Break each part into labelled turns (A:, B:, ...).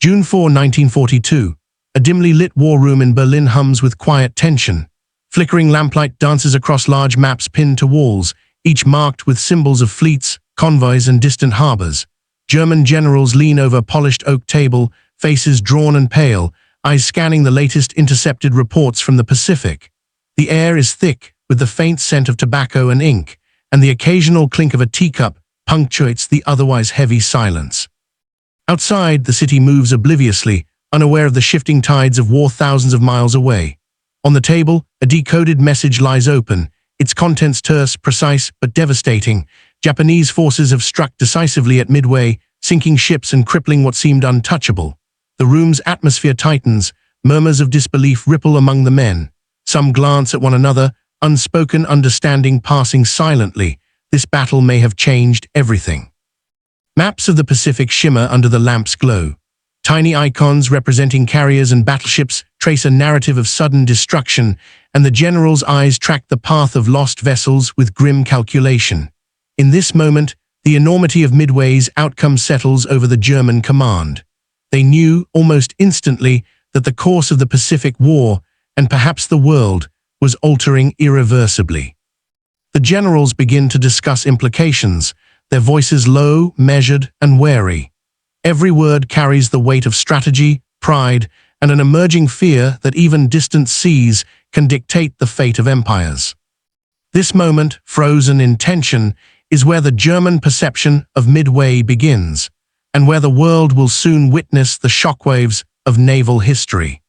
A: June 4, 1942. A dimly lit war room in Berlin hums with quiet tension. Flickering lamplight dances across large maps pinned to walls, each marked with symbols of fleets, convoys, and distant harbors. German generals lean over a polished oak table, faces drawn and pale, eyes scanning the latest intercepted reports from the Pacific. The air is thick, with the faint scent of tobacco and ink, and the occasional clink of a teacup punctuates the otherwise heavy silence. Outside, the city moves obliviously, unaware of the shifting tides of war thousands of miles away. On the table, a decoded message lies open, its contents terse, precise, but devastating. Japanese forces have struck decisively at Midway, sinking ships and crippling what seemed untouchable. The room's atmosphere tightens, murmurs of disbelief ripple among the men. Some glance at one another, unspoken understanding passing silently. This battle may have changed everything. Maps of the Pacific shimmer under the lamp's glow. Tiny icons representing carriers and battleships trace a narrative of sudden destruction, and the general's eyes track the path of lost vessels with grim calculation. In this moment, the enormity of Midway's outcome settles over the German command. They knew, almost instantly, that the course of the Pacific War, and perhaps the world, was altering irreversibly. The generals begin to discuss implications, their voices low, measured, and wary. Every word carries the weight of strategy, pride, and an emerging fear that even distant seas can dictate the fate of empires. This moment, frozen in tension, is where the German perception of Midway begins, and where the world will soon witness the shockwaves of naval history.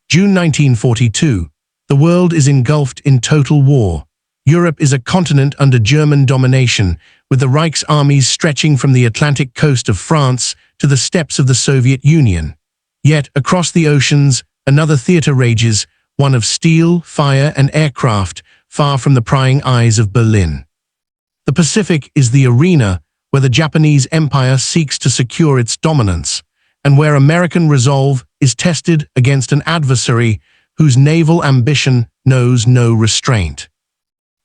A: June 1942. The world is engulfed in total war. Europe is a continent under German domination, with the Reich's armies stretching from the Atlantic coast of France to the steppes of the Soviet Union. Yet, across the oceans, another theater rages, one of steel, fire, and aircraft, far from the prying eyes of Berlin. The Pacific is the arena where the Japanese Empire seeks to secure its dominance, and where American resolve is tested against an adversary whose naval ambition knows no restraint.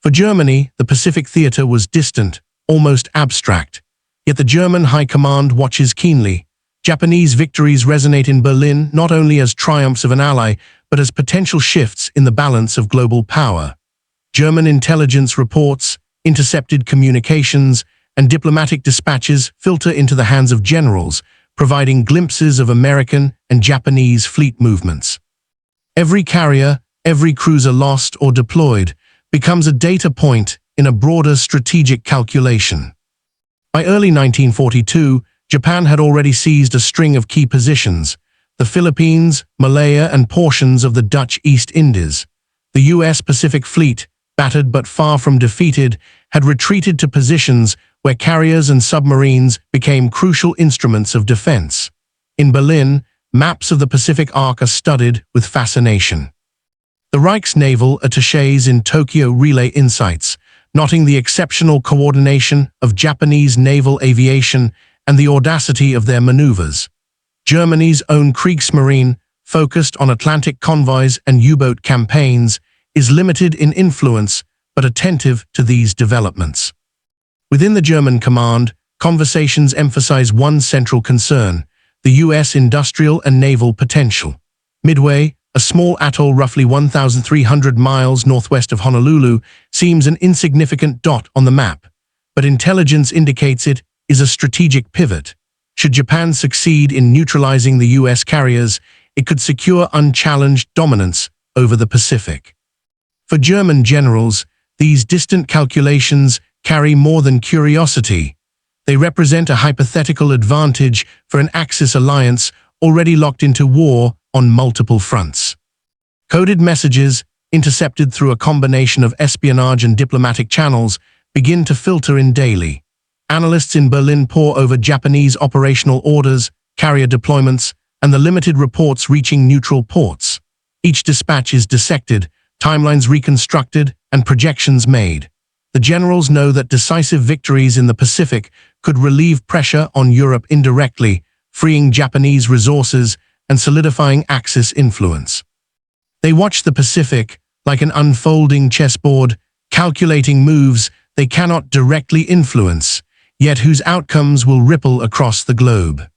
A: For Germany, the Pacific theater was distant, almost abstract. Yet the German High Command watches keenly. Japanese victories resonate in Berlin not only as triumphs of an ally, but as potential shifts in the balance of global power. German intelligence reports, intercepted communications, and diplomatic dispatches filter into the hands of generals, providing glimpses of American and Japanese fleet movements. Every carrier, every cruiser lost or deployed, becomes a data point in a broader strategic calculation. By early 1942, Japan had already seized a string of key positions: the Philippines, Malaya, and portions of the Dutch East Indies. The U.S. Pacific Fleet, battered but far from defeated, had retreated to positions where carriers and submarines became crucial instruments of defense. In Berlin, maps of the Pacific Arc are studied with fascination. The Reich's naval attaches in Tokyo relay insights, noting the exceptional coordination of Japanese naval aviation and the audacity of their maneuvers. Germany's own Kriegsmarine, focused on Atlantic convoys and U-boat campaigns, is limited in influence but attentive to these developments. Within the German command, conversations emphasize one central concern: the U.S. industrial and naval potential. Midway, a small atoll roughly 1,300 miles northwest of Honolulu, seems an insignificant dot on the map, but intelligence indicates it is a strategic pivot. Should Japan succeed in neutralizing the U.S. carriers, it could secure unchallenged dominance over the Pacific. For German generals, these distant calculations carry more than curiosity. They represent a hypothetical advantage for an Axis alliance already locked into war on multiple fronts. Coded messages, intercepted through a combination of espionage and diplomatic channels, begin to filter in daily. Analysts in Berlin pore over Japanese operational orders, carrier deployments, and the limited reports reaching neutral ports. Each dispatch is dissected, timelines reconstructed, and projections made. The generals know that decisive victories in the Pacific could relieve pressure on Europe indirectly, freeing Japanese resources and solidifying Axis influence. They watch the Pacific like an unfolding chessboard, calculating moves they cannot directly influence, yet whose outcomes will ripple across the globe.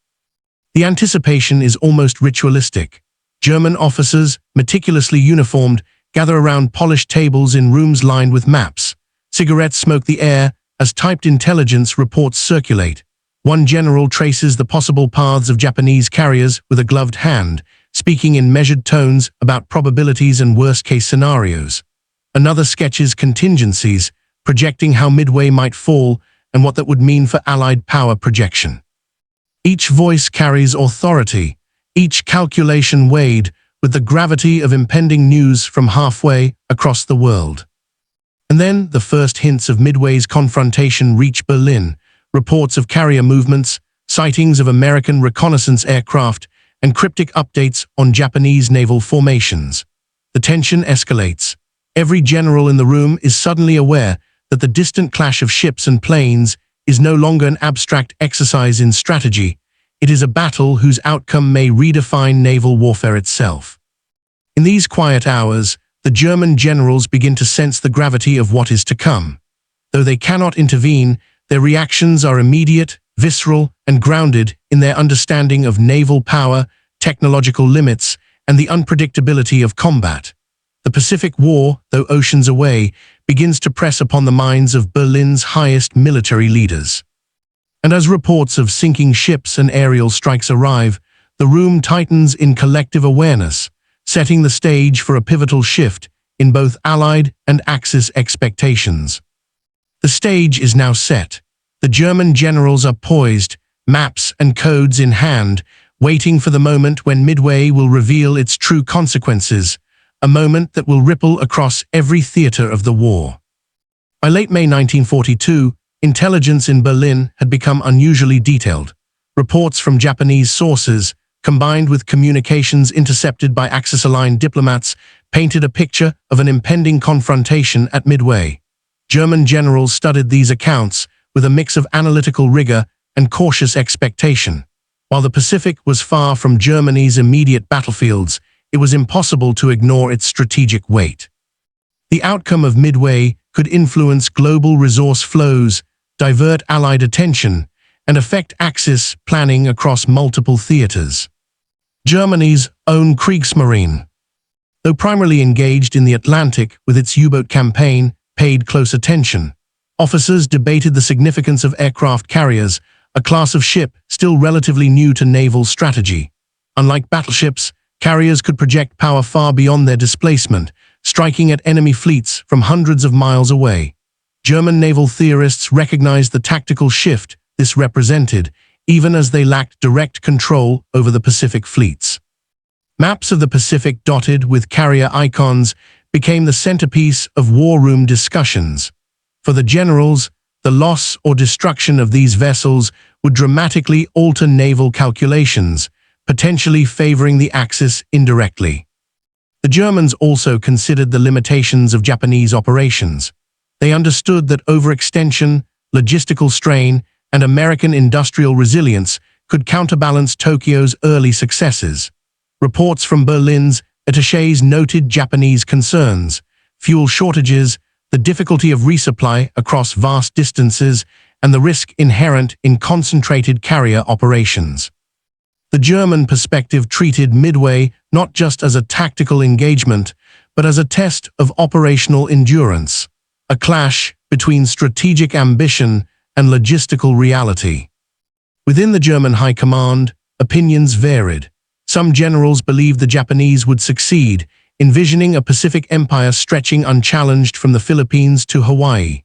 A: The anticipation is almost ritualistic. German officers, meticulously uniformed, gather around polished tables in rooms lined with maps. Cigarettes smoke the air as typed intelligence reports circulate. One general traces the possible paths of Japanese carriers with a gloved hand, speaking in measured tones about probabilities and worst-case scenarios. Another sketches contingencies, projecting how Midway might fall and what that would mean for Allied power projection. Each voice carries authority, each calculation weighed with the gravity of impending news from halfway across the world. And then the first hints of Midway's confrontation reach Berlin. Reports of carrier movements, sightings of American reconnaissance aircraft, and cryptic updates on Japanese naval formations. The tension escalates. Every general in the room is suddenly aware that the distant clash of ships and planes is no longer an abstract exercise in strategy. It is a battle whose outcome may redefine naval warfare itself. In these quiet hours, the German generals begin to sense the gravity of what is to come. Though they cannot intervene, their reactions are immediate, visceral, and grounded in their understanding of naval power, technological limits, and the unpredictability of combat. The Pacific War, though oceans away, begins to press upon the minds of Berlin's highest military leaders. And as reports of sinking ships and aerial strikes arrive, the room tightens in collective awareness, setting the stage for a pivotal shift in both Allied and Axis expectations. The stage is now set. The German generals are poised, maps and codes in hand, waiting for the moment when Midway will reveal its true consequences, a moment that will ripple across every theater of the war. By late May 1942, intelligence in Berlin had become unusually detailed. Reports from Japanese sources, combined with communications intercepted by Axis-aligned diplomats, painted a picture of an impending confrontation at Midway. German generals studied these accounts with a mix of analytical rigor and cautious expectation. While the Pacific was far from Germany's immediate battlefields, it was impossible to ignore its strategic weight. The outcome of Midway could influence global resource flows, divert Allied attention, and affect Axis planning across multiple theaters. Germany's own Kriegsmarine, though primarily engaged in the Atlantic with its U-boat campaign, paid close attention. Officers debated the significance of aircraft carriers, a class of ship still relatively new to naval strategy. Unlike battleships, carriers could project power far beyond their displacement, striking at enemy fleets from hundreds of miles away. German naval theorists recognized the tactical shift this represented, even as they lacked direct control over the Pacific fleets. Maps of the Pacific dotted with carrier icons became the centerpiece of war room discussions. For the generals, the loss or destruction of these vessels would dramatically alter naval calculations, potentially favoring the Axis indirectly. The Germans also considered the limitations of Japanese operations. They understood that overextension, logistical strain, and American industrial resilience could counterbalance Tokyo's early successes. Reports from Berlin's attachés noted Japanese concerns, fuel shortages, the difficulty of resupply across vast distances, and the risk inherent in concentrated carrier operations. The German perspective treated Midway not just as a tactical engagement, but as a test of operational endurance, a clash between strategic ambition and logistical reality. Within the German High Command, opinions varied. Some generals believed the Japanese would succeed, envisioning a Pacific empire stretching unchallenged from the Philippines to Hawaii.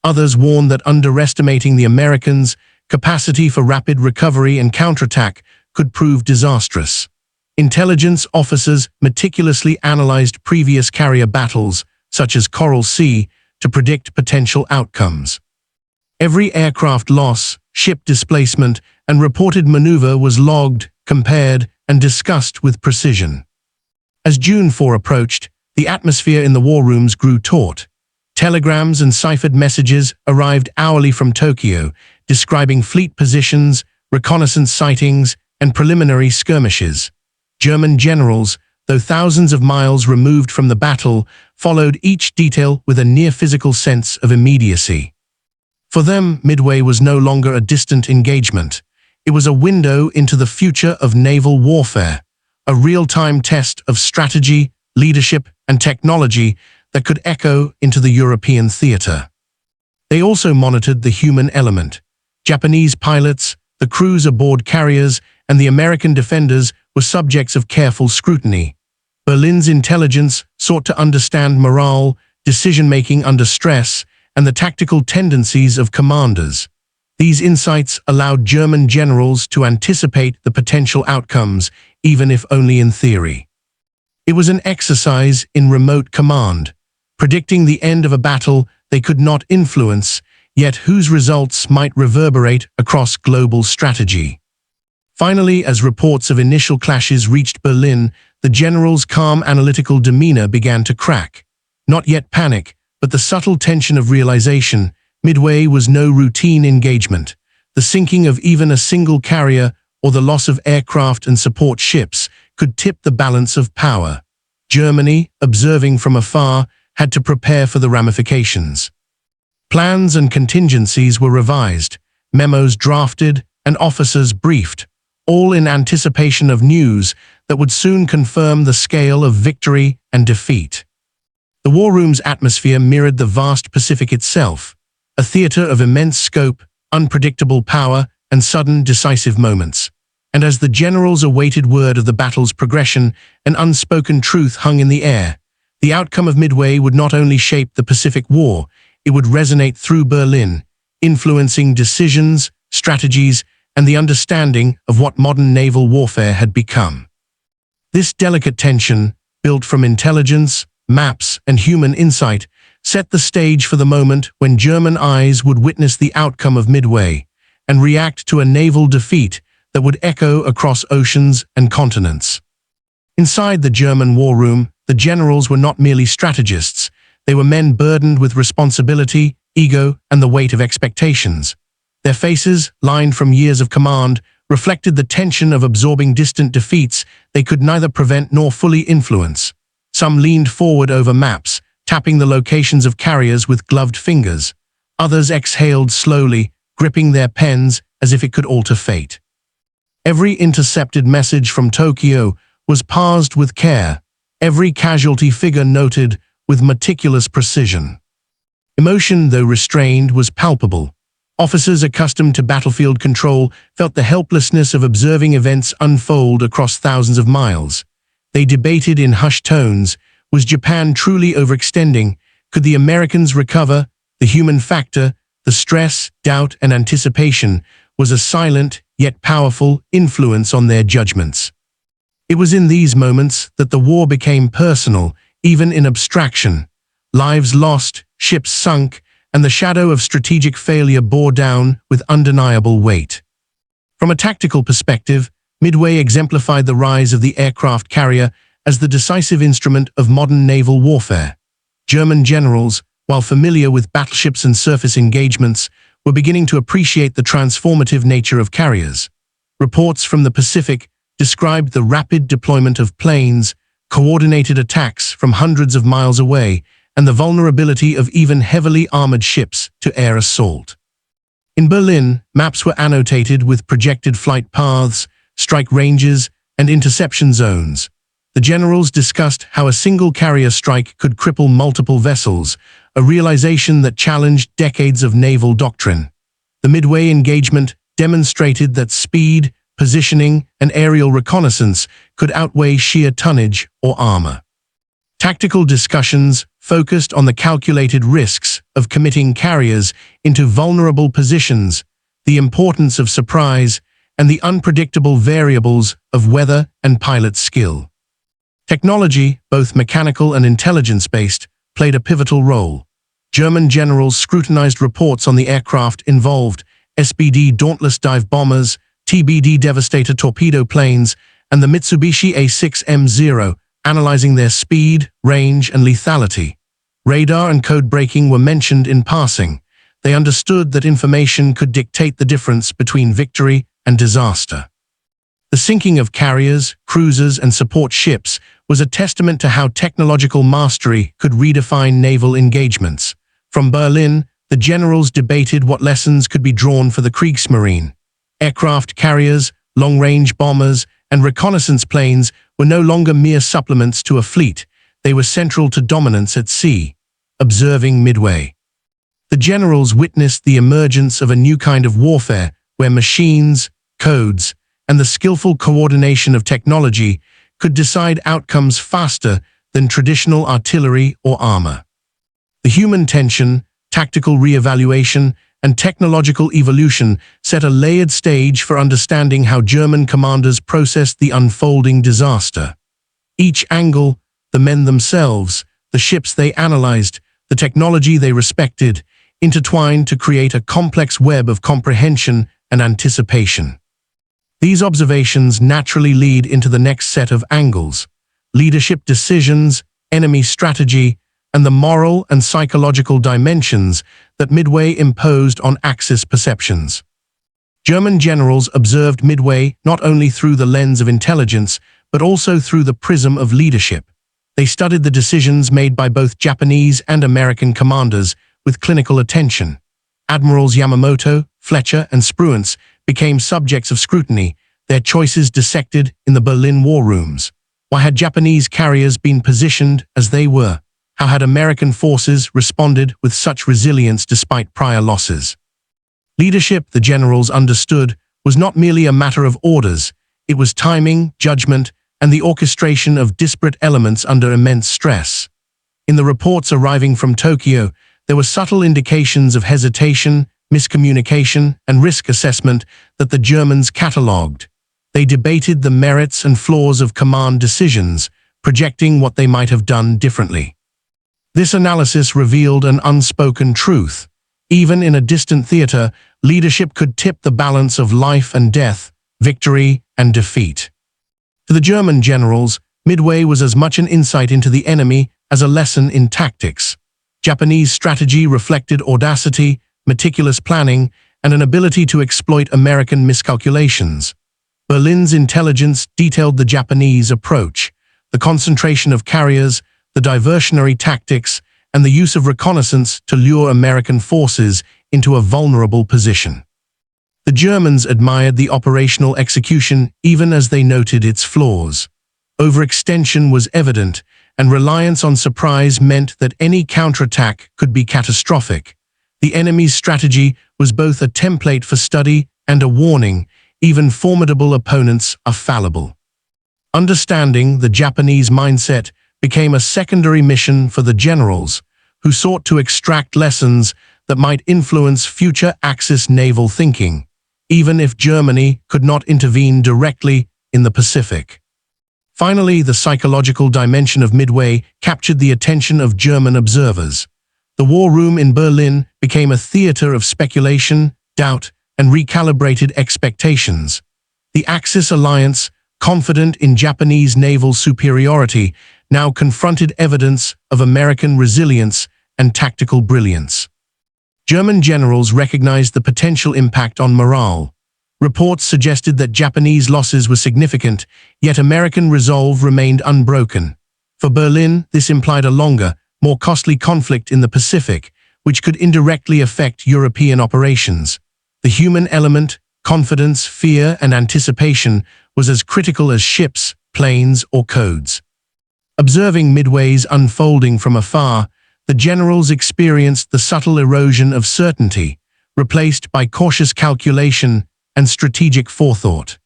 A: Others warned that underestimating the Americans' capacity for rapid recovery and counterattack could prove disastrous. Intelligence officers meticulously analyzed previous carrier battles, such as Coral Sea, to predict potential outcomes. Every aircraft loss, ship displacement, and reported maneuver was logged, compared, and discussed with precision. As June 4 approached, the atmosphere in the war rooms grew taut. Telegrams and ciphered messages arrived hourly from Tokyo, describing fleet positions, reconnaissance sightings, and preliminary skirmishes. German generals, though thousands of miles removed from the battle, followed each detail with a near-physical sense of immediacy. For them, Midway was no longer a distant engagement. It was a window into the future of naval warfare, a real-time test of strategy, leadership, and technology that could echo into the European theater. They also monitored the human element. Japanese pilots, the crews aboard carriers, and the American defenders were subjects of careful scrutiny. Berlin's intelligence sought to understand morale, decision-making under stress, and the tactical tendencies of commanders. These insights allowed German generals to anticipate the potential outcomes, even if only in theory. It was an exercise in remote command, predicting the end of a battle they could not influence, yet whose results might reverberate across global strategy. Finally, as reports of initial clashes reached Berlin, the general's calm analytical demeanor began to crack. Not yet panic, but the subtle tension of realization. Midway was no routine engagement. The sinking of even a single carrier or the loss of aircraft and support ships could tip the balance of power. Germany, observing from afar, had to prepare for the ramifications. Plans and contingencies were revised, memos drafted, and officers briefed, all in anticipation of news that would soon confirm the scale of victory and defeat. The war room's atmosphere mirrored the vast Pacific itself, a theater of immense scope, unpredictable power, and sudden decisive moments. And as the generals awaited word of the battle's progression, an unspoken truth hung in the air. The outcome of Midway would not only shape the Pacific War, it would resonate through Berlin, influencing decisions, strategies, and the understanding of what modern naval warfare had become. This delicate tension, built from intelligence, maps, and human insight, set the stage for the moment when German eyes would witness the outcome of Midway and react to a naval defeat that would echo across oceans and continents. Inside the German war room, the generals were not merely strategists. They were men burdened with responsibility, ego, and the weight of expectations. Their faces, lined from years of command, reflected the tension of absorbing distant defeats they could neither prevent nor fully influence. Some leaned forward over maps, tapping the locations of carriers with gloved fingers. Others exhaled slowly, gripping their pens as if it could alter fate. Every intercepted message from Tokyo was parsed with care, every casualty figure noted with meticulous precision. Emotion, though restrained, was palpable. Officers accustomed to battlefield control felt the helplessness of observing events unfold across thousands of miles. They debated in hushed tones, was Japan truly overextending? Could the Americans recover? The human factor, the stress, doubt, and anticipation was a silent, yet powerful, influence on their judgments. It was in these moments that the war became personal, even in abstraction. Lives lost, ships sunk, and the shadow of strategic failure bore down with undeniable weight. From a tactical perspective, Midway exemplified the rise of the aircraft carrier as the decisive instrument of modern naval warfare. German generals, while familiar with battleships and surface engagements, were beginning to appreciate the transformative nature of carriers. Reports from the Pacific described the rapid deployment of planes, coordinated attacks from hundreds of miles away, and the vulnerability of even heavily armored ships to air assault. In Berlin, maps were annotated with projected flight paths, strike ranges, and interception zones. The generals discussed how a single carrier strike could cripple multiple vessels, a realization that challenged decades of naval doctrine. The Midway engagement demonstrated that speed, positioning, and aerial reconnaissance could outweigh sheer tonnage or armor. Tactical discussions focused on the calculated risks of committing carriers into vulnerable positions, the importance of surprise, and the unpredictable variables of weather and pilot skill. Technology, both mechanical and intelligence-based, played a pivotal role. German generals scrutinized reports on the aircraft involved, SBD Dauntless dive bombers, TBD Devastator torpedo planes, and the Mitsubishi A6M0, analyzing their speed, range, and lethality. Radar and code breaking were mentioned in passing. They understood that information could dictate the difference between victory and disaster. The sinking of carriers, cruisers, and support ships was a testament to how technological mastery could redefine naval engagements. From Berlin, the generals debated what lessons could be drawn for the Kriegsmarine. Aircraft carriers, long-range bombers, and reconnaissance planes were no longer mere supplements to a fleet. They were central to dominance at sea. Observing Midway. The generals witnessed the emergence of a new kind of warfare where machines, codes, and the skillful coordination of technology could decide outcomes faster than traditional artillery or armor. The human tension, tactical re-evaluation, and technological evolution set a layered stage for understanding how German commanders processed the unfolding disaster. Each angle, the men themselves, the ships they analyzed, the technology they respected, intertwined to create a complex web of comprehension and anticipation. These observations naturally lead into the next set of angles: leadership decisions, enemy strategy, and the moral and psychological dimensions that Midway imposed on Axis perceptions. German generals observed Midway not only through the lens of intelligence, but also through the prism of leadership. They studied the decisions made by both Japanese and American commanders with clinical attention. Admirals Yamamoto, Fletcher, and Spruance became subjects of scrutiny, their choices dissected in the Berlin war rooms. Why had Japanese carriers been positioned as they were? How had American forces responded with such resilience despite prior losses? Leadership, the generals understood, was not merely a matter of orders. It was timing, judgment, and the orchestration of disparate elements under immense stress. In the reports arriving from Tokyo, there were subtle indications of hesitation, miscommunication, and risk assessment that the Germans catalogued. They debated the merits and flaws of command decisions, projecting what they might have done differently. This analysis revealed an unspoken truth. Even in a distant theater, leadership could tip the balance of life and death, victory and defeat. To the German generals, Midway was as much an insight into the enemy as a lesson in tactics. Japanese strategy reflected audacity, meticulous planning, and an ability to exploit American miscalculations. Berlin's intelligence detailed the Japanese approach: the concentration of carriers, the diversionary tactics, and the use of reconnaissance to lure American forces into a vulnerable position. The Germans admired the operational execution even as they noted its flaws. Overextension was evident, and reliance on surprise meant that any counterattack could be catastrophic. The enemy's strategy was both a template for study and a warning: even formidable opponents are fallible. Understanding the Japanese mindset became a secondary mission for the generals, who sought to extract lessons that might influence future Axis naval thinking, even if Germany could not intervene directly in the Pacific. Finally, the psychological dimension of Midway captured the attention of German observers. The war room in Berlin became a theater of speculation, doubt, and recalibrated expectations. The Axis alliance, confident in Japanese naval superiority, now confronted evidence of American resilience and tactical brilliance. German generals recognized the potential impact on morale. Reports suggested that Japanese losses were significant, yet American resolve remained unbroken. For Berlin, this implied a longer, more costly conflict in the Pacific, which could indirectly affect European operations. The human element, confidence, fear, and anticipation, was as critical as ships, planes, or codes. Observing Midway's unfolding from afar, the generals experienced the subtle erosion of certainty, replaced by cautious calculation and strategic forethought.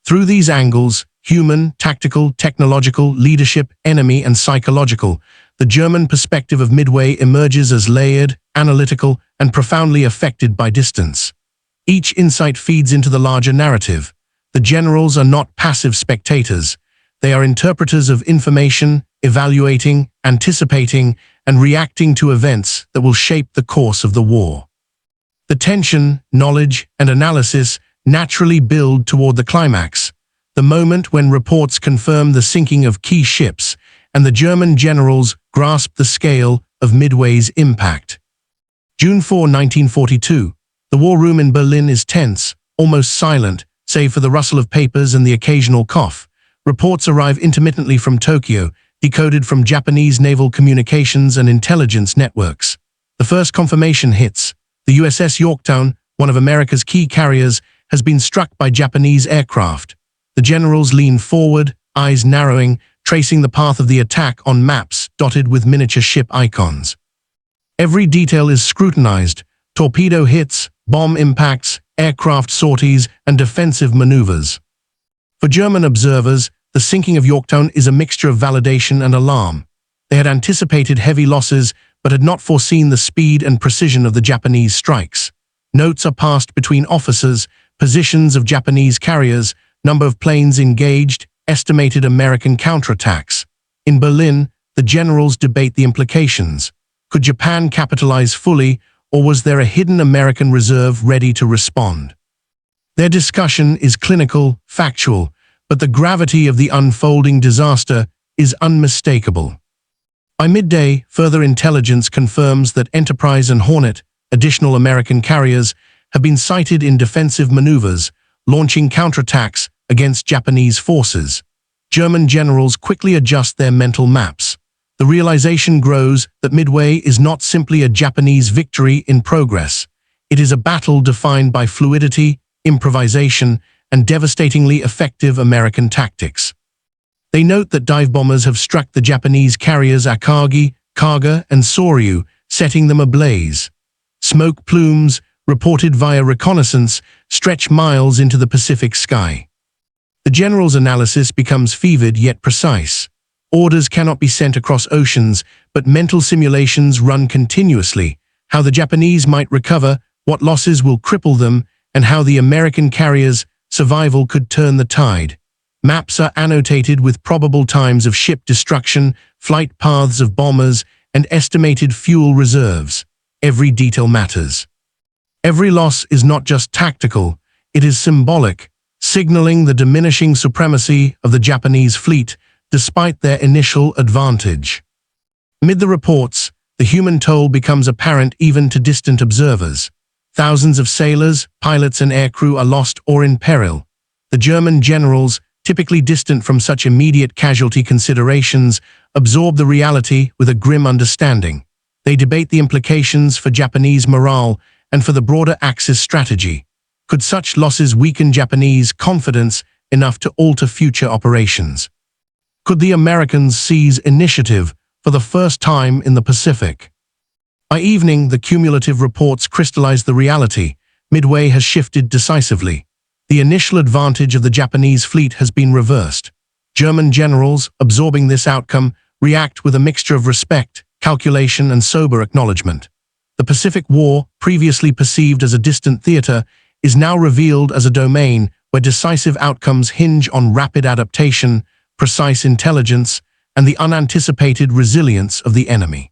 A: Through these angles, human, tactical, technological, leadership, enemy, and psychological, the German perspective of Midway emerges as layered, analytical, and profoundly affected by distance. Each insight feeds into the larger narrative. The generals are not passive spectators. They are interpreters of information, evaluating, anticipating, and reacting to events that will shape the course of the war. The tension, knowledge, and analysis naturally build toward the climax, the moment when reports confirm the sinking of key ships and the German generals grasp the scale of Midway's impact. June 4, 1942. The war room in Berlin is tense, almost silent, save for the rustle of papers and the occasional cough. Reports arrive intermittently from Tokyo, decoded from Japanese naval communications and intelligence networks. The first confirmation hits. The USS Yorktown, one of America's key carriers, has been struck by Japanese aircraft. The generals lean forward, eyes narrowing, tracing the path of the attack on maps dotted with miniature ship icons. Every detail is scrutinized: torpedo hits, bomb impacts, aircraft sorties, and defensive maneuvers. For German observers, the sinking of Yorktown is a mixture of validation and alarm. They had anticipated heavy losses, but had not foreseen the speed and precision of the Japanese strikes. Notes are passed between officers, positions of Japanese carriers, number of planes engaged, estimated American counterattacks. In Berlin, the generals debate the implications. Could Japan capitalize fully, or was there a hidden American reserve ready to respond? Their discussion is clinical, factual, but the gravity of the unfolding disaster is unmistakable. By midday, further intelligence confirms that Enterprise and Hornet, additional American carriers, have been sighted in defensive maneuvers, launching counterattacks against Japanese forces. German generals quickly adjust their mental maps. The realization grows that Midway is not simply a Japanese victory in progress. It is a battle defined by fluidity, improvisation, and devastatingly effective American tactics. They note that dive bombers have struck the Japanese carriers Akagi, Kaga, and Soryu, setting them ablaze. Smoke plumes, reported via reconnaissance, stretch miles into the Pacific sky. The general's analysis becomes fevered yet precise. Orders cannot be sent across oceans, but mental simulations run continuously: how the Japanese might recover, what losses will cripple them, and how the American carriers' survival could turn the tide. Maps are annotated with probable times of ship destruction, flight paths of bombers, and estimated fuel reserves. Every detail matters. Every loss is not just tactical, it is symbolic, signaling the diminishing supremacy of the Japanese fleet despite their initial advantage. Amid the reports, the human toll becomes apparent even to distant observers. Thousands of sailors, pilots, and aircrew are lost or in peril. The German generals, typically distant from such immediate casualty considerations, absorb the reality with a grim understanding. They debate the implications for Japanese morale and for the broader Axis strategy. Could such losses weaken Japanese confidence enough to alter future operations? Could the Americans seize initiative for the first time in the Pacific? By evening, the cumulative reports crystallize the reality. Midway has shifted decisively. The initial advantage of the Japanese fleet has been reversed. German generals, absorbing this outcome, react with a mixture of respect, calculation, and sober acknowledgement. The Pacific War, previously perceived as a distant theater, is now revealed as a domain where decisive outcomes hinge on rapid adaptation, precise intelligence, and the unanticipated resilience of the enemy.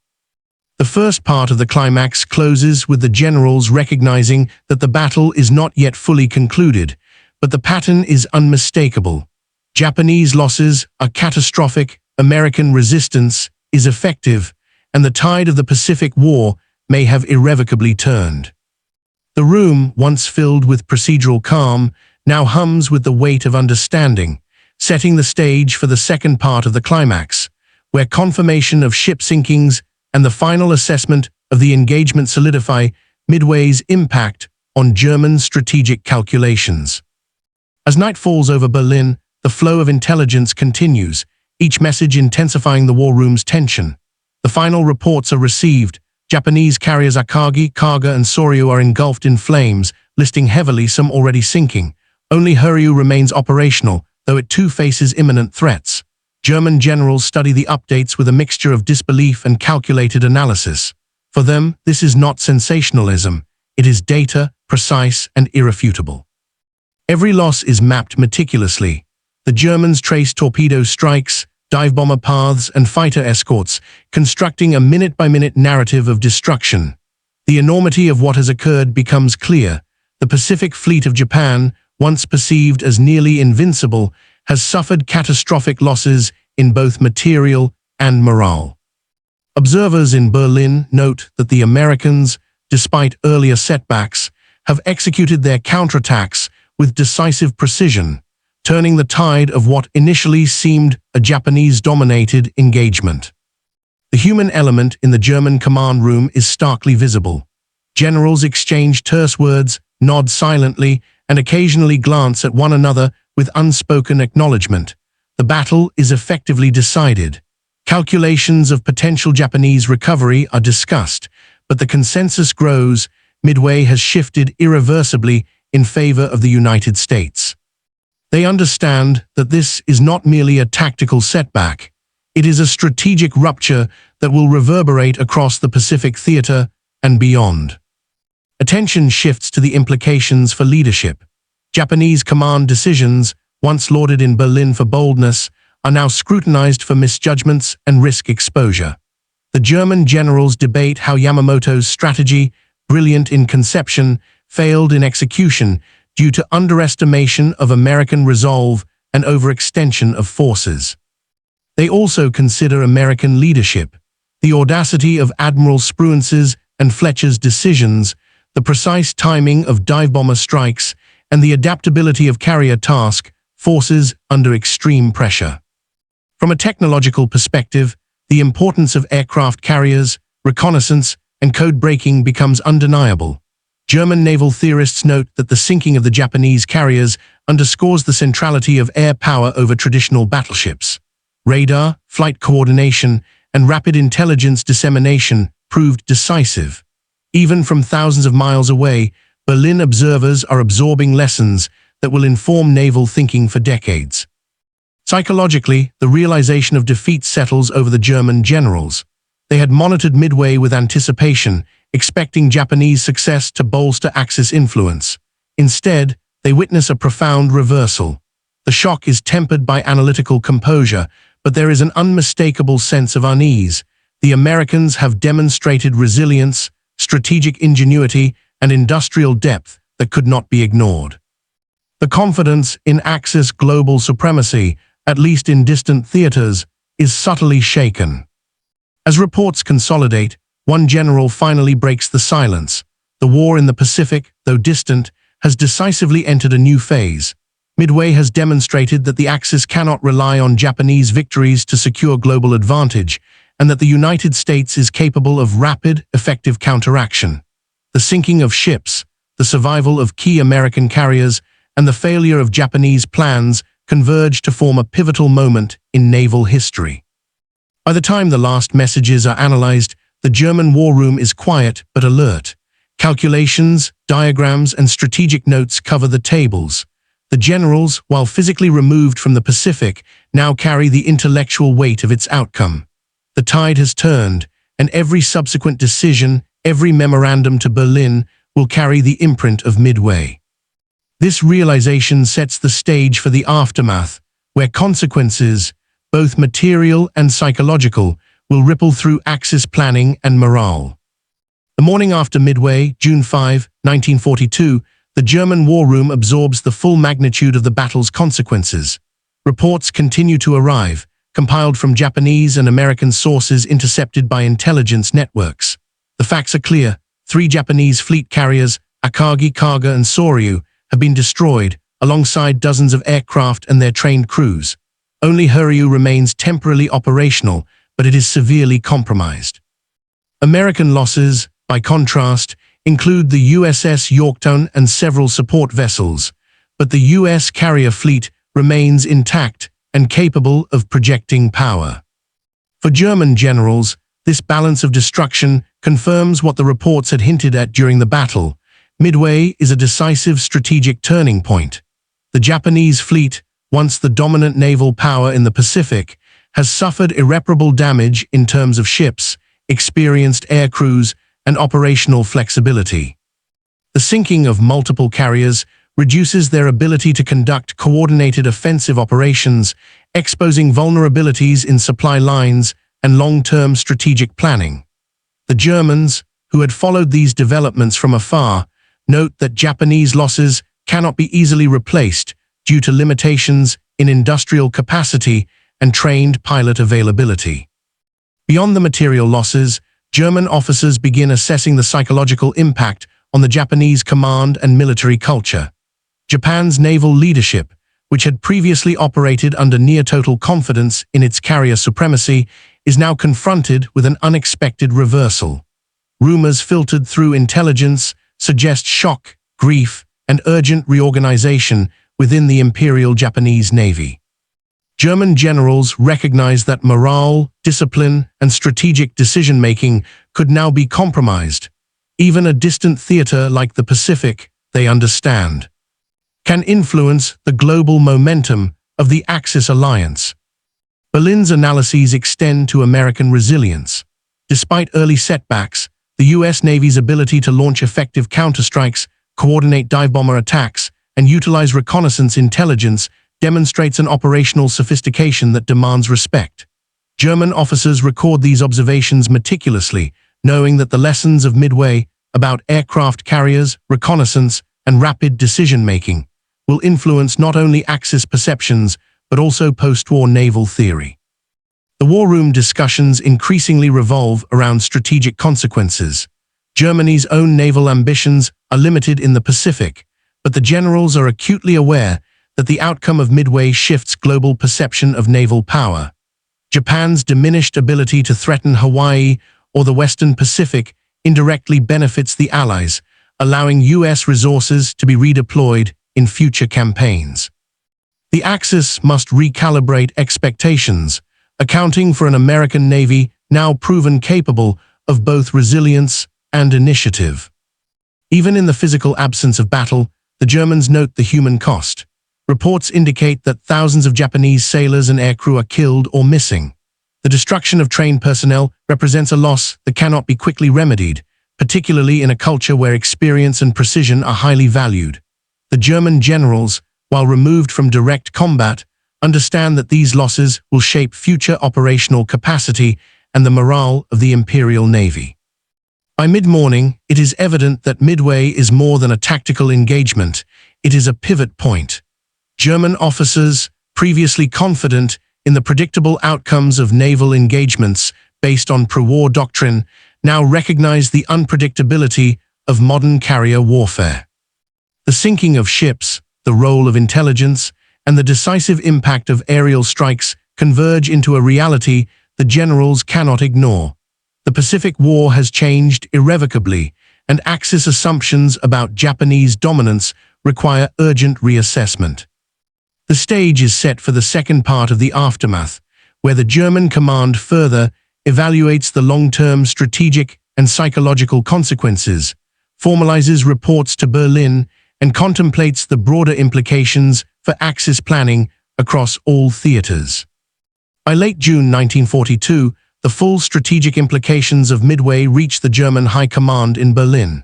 A: The first part of the climax closes with the generals recognizing that the battle is not yet fully concluded, but the pattern is unmistakable. Japanese losses are catastrophic, American resistance is effective, and the tide of the Pacific War may have irrevocably turned. The room, once filled with procedural calm, now hums with the weight of understanding, setting the stage for the second part of the climax, where confirmation of ship sinkings and the final assessment of the engagement solidify Midway's impact on German strategic calculations. As night falls over Berlin, the flow of intelligence continues, each message intensifying the war room's tension. The final reports are received. Japanese carriers Akagi, Kaga, and Soryu are engulfed in flames, listing heavily some already sinking. Only Horyu remains operational, though it too faces imminent threats. German generals study the updates with a mixture of disbelief and calculated analysis. For them, this is not sensationalism. It is data, precise and irrefutable. Every loss is mapped meticulously. The Germans trace torpedo strikes, dive bomber paths, and fighter escorts, constructing a minute-by-minute narrative of destruction. The enormity of what has occurred becomes clear. The Pacific Fleet of Japan, once perceived as nearly invincible, has suffered catastrophic losses in both material and morale. Observers in Berlin note that the Americans, despite earlier setbacks, have executed their counterattacks with decisive precision, turning the tide of what initially seemed a Japanese-dominated engagement. The human element in the German command room is starkly visible. Generals exchange terse words, nod silently, and occasionally glance at one another with unspoken acknowledgement. The battle is effectively decided. Calculations of potential Japanese recovery are discussed, but the consensus grows. Midway has shifted irreversibly in favor of the United States. They understand that this is not merely a tactical setback. It is a strategic rupture that will reverberate across the Pacific theater and beyond. Attention shifts to the implications for leadership. Japanese command decisions, once lauded in Berlin for boldness, are now scrutinized for misjudgments and risk exposure. The German generals debate how Yamamoto's strategy, brilliant in conception, failed in execution due to underestimation of American resolve and overextension of forces. They also consider American leadership, the audacity of Admiral Spruance's and Fletcher's decisions, the precise timing of dive-bomber strikes, and the adaptability of carrier task forces under extreme pressure. From a technological perspective, the importance of aircraft carriers, reconnaissance, and code-breaking becomes undeniable. German naval theorists note that the sinking of the Japanese carriers underscores the centrality of air power over traditional battleships. Radar, flight coordination, and rapid intelligence dissemination proved decisive. Even from thousands of miles away, Berlin observers are absorbing lessons that will inform naval thinking for decades. Psychologically, the realization of defeat settles over the German generals. They had monitored Midway with anticipation, expecting Japanese success to bolster Axis influence. Instead, they witness a profound reversal. The shock is tempered by analytical composure, but there is an unmistakable sense of unease. The Americans have demonstrated resilience, strategic ingenuity, and industrial depth that could not be ignored. The confidence in Axis global supremacy, at least in distant theaters, is subtly shaken. As reports consolidate, one general finally breaks the silence. The war in the Pacific, though distant, has decisively entered a new phase. Midway has demonstrated that the Axis cannot rely on Japanese victories to secure global advantage, and that the United States is capable of rapid, effective counteraction. The sinking of ships, the survival of key American carriers, and the failure of Japanese plans converge to form a pivotal moment in naval history. By the time the last messages are analyzed, the German war room is quiet but alert. Calculations, diagrams, and strategic notes cover the tables. The generals, while physically removed from the Pacific, now carry the intellectual weight of its outcome. The tide has turned, and every subsequent decision, every memorandum to Berlin, will carry the imprint of Midway. This realization sets the stage for the aftermath, where consequences, both material and psychological, will ripple through Axis planning and morale. The morning after Midway, June 5, 1942, the German war room absorbs the full magnitude of the battle's consequences. Reports continue to arrive, compiled from Japanese and American sources intercepted by intelligence networks. The facts are clear. 3 Japanese fleet carriers, Akagi, Kaga, and Soryu, have been destroyed, alongside dozens of aircraft and their trained crews. Only Hiryu remains temporarily operational, but it is severely compromised. American losses, by contrast, include the USS Yorktown and several support vessels, but the U.S. carrier fleet remains intact and capable of projecting power. For German generals, this balance of destruction confirms what the reports had hinted at during the battle. Midway is a decisive strategic turning point. The Japanese fleet, once the dominant naval power in the Pacific, has suffered irreparable damage in terms of ships, experienced air crews, and operational flexibility. The sinking of multiple carriers reduces their ability to conduct coordinated offensive operations, exposing vulnerabilities in supply lines and long-term strategic planning. The Germans, who had followed these developments from afar, note that Japanese losses cannot be easily replaced due to limitations in industrial capacity and trained pilot availability. Beyond the material losses, German officers begin assessing the psychological impact on the Japanese command and military culture. Japan's naval leadership, which had previously operated under near-total confidence in its carrier supremacy, is now confronted with an unexpected reversal. Rumors filtered through intelligence suggest shock, grief, and urgent reorganization within the Imperial Japanese Navy. German generals recognized that morale, discipline, and strategic decision-making could now be compromised. Even a distant theater like the Pacific, they understand, can influence the global momentum of the Axis alliance. Berlin's analyses extend to American resilience. Despite early setbacks, the U.S. Navy's ability to launch effective counterstrikes, coordinate dive-bomber attacks, and utilize reconnaissance intelligence demonstrates an operational sophistication that demands respect. German officers record these observations meticulously, knowing that the lessons of Midway about aircraft carriers, reconnaissance, and rapid decision-making will influence not only Axis perceptions but also post-war naval theory. The war room discussions increasingly revolve around strategic consequences. Germany's own naval ambitions are limited in the Pacific, but the generals are acutely aware that the outcome of Midway shifts global perception of naval power. Japan's diminished ability to threaten Hawaii or the Western Pacific indirectly benefits the Allies, allowing U.S. resources to be redeployed in future campaigns. The Axis must recalibrate expectations, accounting for an American Navy now proven capable of both resilience and initiative. Even in the physical absence of battle, the Germans note the human cost. Reports indicate that thousands of Japanese sailors and aircrew are killed or missing. The destruction of trained personnel represents a loss that cannot be quickly remedied, particularly in a culture where experience and precision are highly valued. The German generals, while removed from direct combat, understand that these losses will shape future operational capacity and the morale of the Imperial Navy. By mid-morning, it is evident that Midway is more than a tactical engagement, it is a pivot point. German officers, previously confident in the predictable outcomes of naval engagements based on pre-war doctrine, now recognize the unpredictability of modern carrier warfare. The sinking of ships, the role of intelligence, and the decisive impact of aerial strikes converge into a reality the generals cannot ignore. The Pacific War has changed irrevocably, and Axis assumptions about Japanese dominance require urgent reassessment. The stage is set for the second part of the aftermath, where the German command further evaluates the long-term strategic and psychological consequences, formalizes reports to Berlin, and contemplates the broader implications for Axis planning across all theaters. By late June 1942, the full strategic implications of Midway reached the German High Command in Berlin.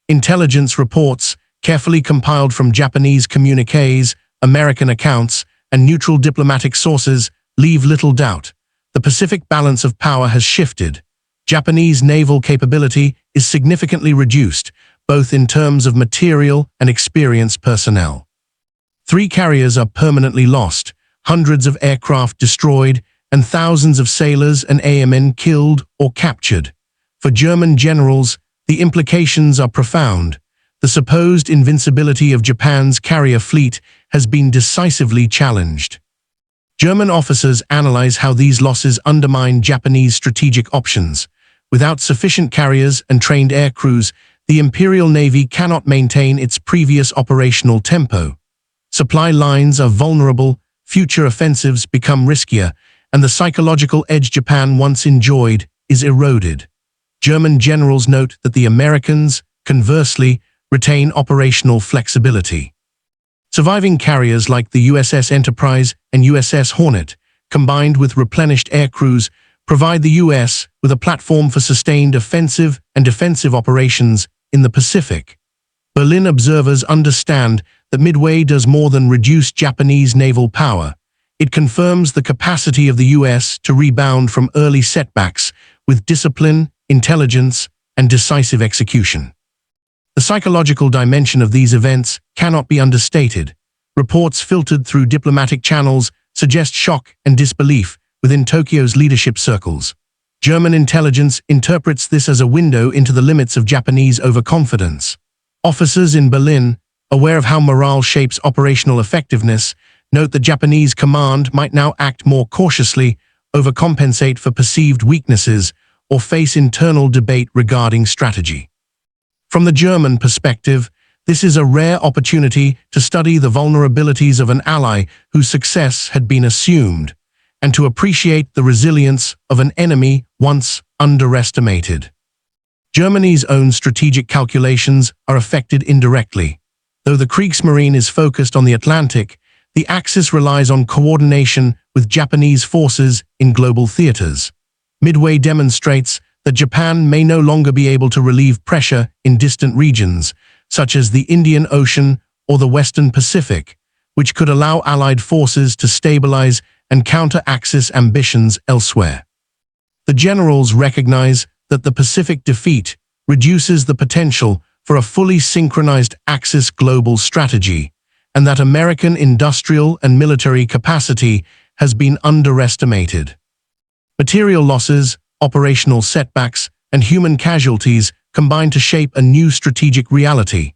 A: Intelligence reports, carefully compiled from Japanese communiques, American accounts, and neutral diplomatic sources, leave little doubt. The Pacific balance of power has shifted. Japanese naval capability is significantly reduced, both in terms of material and experienced personnel. 3 carriers are permanently lost, hundreds of aircraft destroyed, and thousands of sailors and airmen killed or captured. For German generals, the implications are profound. The supposed invincibility of Japan's carrier fleet has been decisively challenged. German officers analyze how these losses undermine Japanese strategic options. Without sufficient carriers and trained air crews, the Imperial Navy cannot maintain its previous operational tempo. Supply lines are vulnerable, future offensives become riskier, and the psychological edge Japan once enjoyed is eroded. German generals note that the Americans, conversely, retain operational flexibility. Surviving carriers like the USS Enterprise and USS Hornet, combined with replenished air crews, provide the U.S. with a platform for sustained offensive and defensive operations in the Pacific. Berlin observers understand that Midway does more than reduce Japanese naval power. It confirms the capacity of the U.S. to rebound from early setbacks with discipline, intelligence, and decisive execution. The psychological dimension of these events cannot be understated. Reports filtered through diplomatic channels suggest shock and disbelief within Tokyo's leadership circles. German intelligence interprets this as a window into the limits of Japanese overconfidence. Officers in Berlin, aware of how morale shapes operational effectiveness, note that Japanese command might now act more cautiously, overcompensate for perceived weaknesses, or face internal debate regarding strategy. From the German perspective, This is a rare opportunity to study the vulnerabilities of an ally whose success had been assumed, and to appreciate the resilience of an enemy once underestimated. Germany's own strategic calculations are affected indirectly. Though the Kriegsmarine is focused on the Atlantic, the Axis relies on coordination with Japanese forces in global theaters. Midway demonstrates that Japan may no longer be able to relieve pressure in distant regions, such as the Indian Ocean or the Western Pacific, which could allow Allied forces to stabilize and counter Axis ambitions elsewhere. The generals recognize that the Pacific defeat reduces the potential for a fully synchronized Axis global strategy, and that American industrial and military capacity has been underestimated. Material losses, operational setbacks, and human casualties combine to shape a new strategic reality.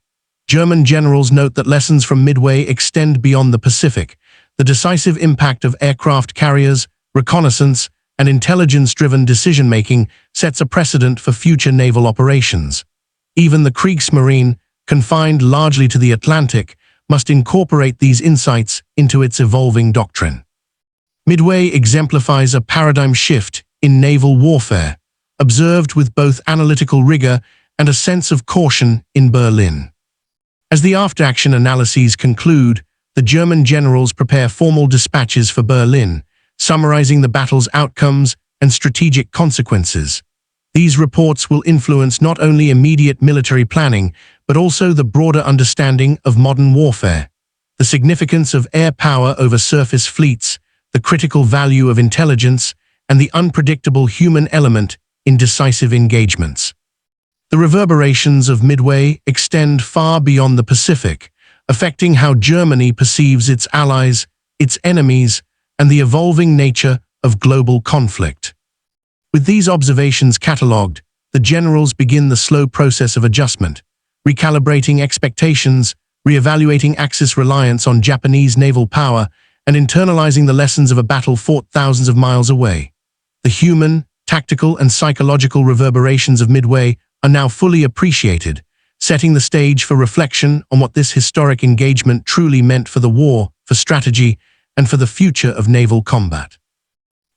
A: German generals note that lessons from Midway extend beyond the Pacific. The decisive impact of aircraft carriers, reconnaissance, and intelligence-driven decision-making sets a precedent for future naval operations. Even the Kriegsmarine, confined largely to the Atlantic, must incorporate these insights into its evolving doctrine. Midway exemplifies a paradigm shift in naval warfare, observed with both analytical rigor and a sense of caution in Berlin. As the after-action analyses conclude, the German generals prepare formal dispatches for Berlin, summarizing the battle's outcomes and strategic consequences. These reports will influence not only immediate military planning, but also the broader understanding of modern warfare. The significance of air power over surface fleets, the critical value of intelligence, and the unpredictable human element in decisive engagements. The reverberations of Midway extend far beyond the Pacific, affecting how Germany perceives its allies, its enemies, and the evolving nature of global conflict. With these observations catalogued, the generals begin the slow process of adjustment, recalibrating expectations, re-evaluating Axis reliance on Japanese naval power, and internalizing the lessons of a battle fought thousands of miles away. The human, tactical, and psychological reverberations of Midway are now fully appreciated, setting the stage for reflection on what this historic engagement truly meant for the war, for strategy, and for the future of naval combat.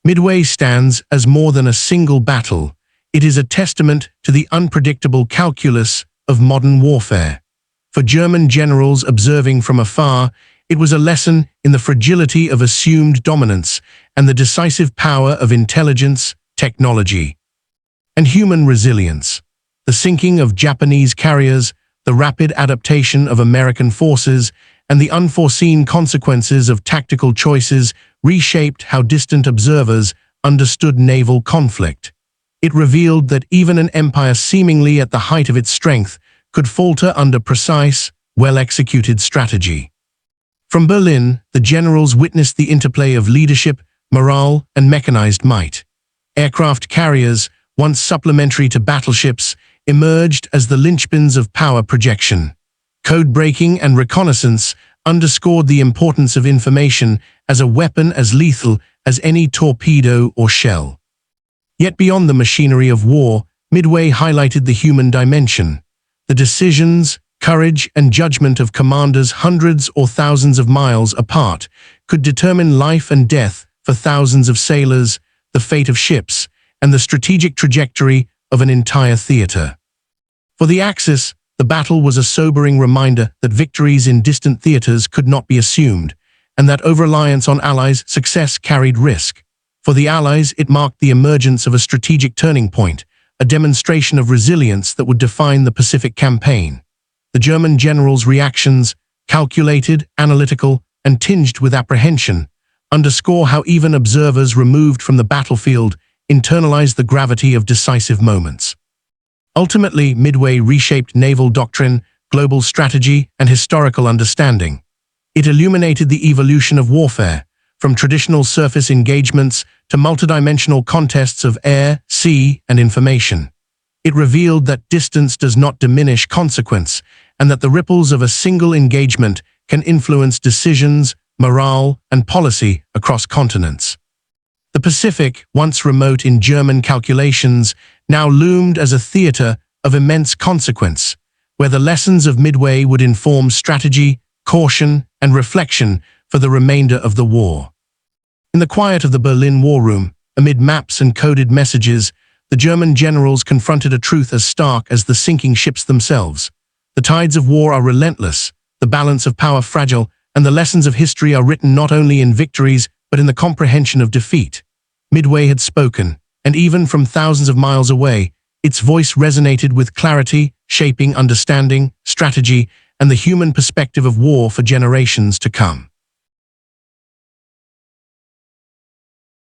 A: Midway stands as more than a single battle. It is a testament to the unpredictable calculus of modern warfare. For German generals observing from afar, it was a lesson in the fragility of assumed dominance and the decisive power of intelligence, technology, and human resilience. The sinking of Japanese carriers, the rapid adaptation of American forces, and the unforeseen consequences of tactical choices reshaped how distant observers understood naval conflict. It revealed that even an empire seemingly at the height of its strength could falter under precise, well-executed strategy. From Berlin, the generals witnessed the interplay of leadership, morale, and mechanized might. Aircraft carriers, once supplementary to battleships, emerged as the linchpins of power projection. Code-breaking and reconnaissance underscored the importance of information as a weapon as lethal as any torpedo or shell. Yet beyond the machinery of war, Midway highlighted the human dimension. The decisions, courage, and judgment of commanders hundreds or thousands of miles apart could determine life and death for thousands of sailors, the fate of ships, and the strategic trajectory of an entire theater. For the Axis, the battle was a sobering reminder that victories in distant theaters could not be assumed, and that over-reliance on Allies' success carried risk. For the Allies, it marked the emergence of a strategic turning point, a demonstration of resilience that would define the Pacific campaign. The German generals' reactions, calculated, analytical, and tinged with apprehension, underscore how even observers removed from the battlefield internalized the gravity of decisive moments. Ultimately, Midway reshaped naval doctrine, global strategy, and historical understanding. It illuminated the evolution of warfare, from traditional surface engagements to multidimensional contests of air, sea, and information. It revealed that distance does not diminish consequence, and that the ripples of a single engagement can influence decisions, morale, and policy across continents. The Pacific, once remote in German calculations, now loomed as a theater of immense consequence, where the lessons of Midway would inform strategy, caution, and reflection for the remainder of the war. In the quiet of the Berlin war room, amid maps and coded messages, the German generals confronted a truth as stark as the sinking ships themselves. The tides of war are relentless, the balance of power fragile, and the lessons of history are written not only in victories, but in the comprehension of defeat. Midway had spoken, and even from thousands of miles away, its voice resonated with clarity, shaping understanding, strategy, and the human perspective of war for generations to come.